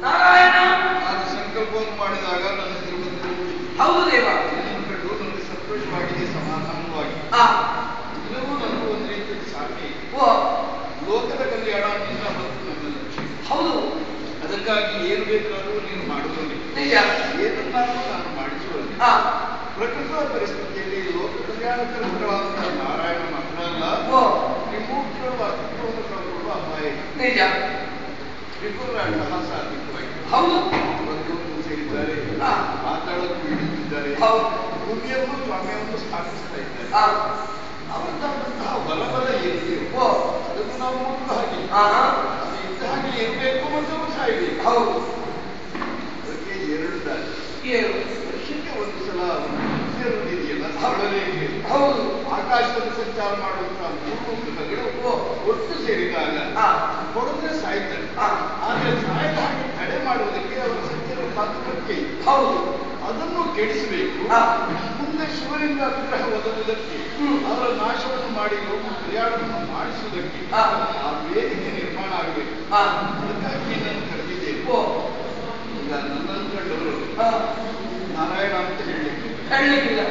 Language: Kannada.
ನಾರಾಯಣ. ನಾನು ಸಂಕಲ್ಪವನ್ನು ಮಾಡಿದಾಗ ನನ್ನ ತಿರುಪತಿ ಹೌದು ದೇವ. ಇದನ್ನು ಕಂಡು ನನಗೆ ಸಂತೋಷವಾಗಿದೆ, ಸಮಾಧಾನವಾಗಿದೆ. ಇದನ್ನು ನನಗೂ ಒಂದು ರೀತಿಯಲ್ಲಿ ಸಾಕಿ. ಲೋಕದ ಕಲ್ಯಾಣ ನಿನ್ನ ಮತ್ತು ನನ್ನ ಲಕ್ಷ್ಯ. ಹೌದು. ಅದಕ್ಕಾಗಿ ಏನು ಬೇಕಾದರೂ ನೀನು ಮಾಡುವಲ್ಲಿ, ಏನನ್ನಾದರೂ ನಾನು ಮಾಡಿಸುವಲ್ಲಿ. ಪ್ರಕೃತ ಪರಿಸ್ಥಿತಿಯಲ್ಲಿ ಲೋಕ ಕಲ್ಯಾಣಕರವಾದಂತಹ ನಾರಾಯಣ ಮಾತ್ರ ಅಲ್ಲ, ತ್ರಿಮೂರ್ತಿಗಳು ಅಸ್ತಿತ್ವವನ್ನು ಕಳೆದುಕೊಳ್ಳುವ ಅಪಾಯ ನಿಜ. ವಿಪುಲ ಅಟ್ಟಹಾಸ ಅಧಿಕವಾಗಿದೆ. ಹೌದು. ಬಂಧುವನ್ನು ಸೇರಿದ್ದಾರೆ, ಮಾತಾಡೋದು ಹಿಡಿದಿದ್ದಾರೆ, ಭೂಮಿಯನ್ನು ಸ್ವಾಮ್ಯವನ್ನು ಸ್ಥಾಪಿಸ್ತಾ ಇದ್ದಾರೆ. ಅವರದ್ದಾದಂತಹ ಬಲಬಲ ಏನಿದೆಯೋ ಅದನ್ನು ನಾವು ನೋಡುವ ಹಾಗೆ ಅದು ಇದ್ದ ಹಾಗೆ ಇರಬೇಕು ಮತ್ತು ಸಾಯಬೇಕು. ಹೌದು. ಅದಕ್ಕೆ ಎರಡು ದಾರಿ. ವರ್ಷಕ್ಕೆ ಒಂದು ಸಲ ಇದೆಯಲ್ಲ ಸ್ಥಳರೇಖೆ. ಹೌದು. ಆಕಾಶದಲ್ಲಿ ಸಂಚಾರ ಮಾಡುವಂತಹ ಮೂರು ಗ್ರಹಗಳು ಒಟ್ಟು ಸೇರಿದಾಗ ಹೊಡೆದ್ರೆ ಸಾಯ್ತಾರೆ. ಆದ್ರೆ ಸಾಯದ ಹಾಗೆ ತಡೆ ಮಾಡುವುದಕ್ಕೆ ಅವರ ಸಂಚಾರ ಪಾತ್ರಕ್ಕೆ ಹೌದು ಅದನ್ನು ಕೆಡಿಸಬೇಕು. ಮುಂದೆ ಶಿವಲಿಂಗ ವಿಗ್ರಹ ಒದಗುವುದಕ್ಕೆ, ಅವರ ನಾಶವನ್ನು ಮಾಡಿ ಲೋಕ ಕಲ್ಯಾಣವನ್ನು ಮಾಡಿಸುವುದಕ್ಕೆ ಆ ವೇದಿಕೆ ನಿರ್ಮಾಣ ಆಗಬೇಕು. ಅದಕ್ಕಾಗಿ ನಾನು ಕರೆದಿದ್ದೇನೆ. ಈಗ ನನ್ನನ್ನು ಕಂಡವರು ನಾರಾಯಣ ಅಂತ ಹೇಳಲಿಕ್ಕಿಲ್ಲ.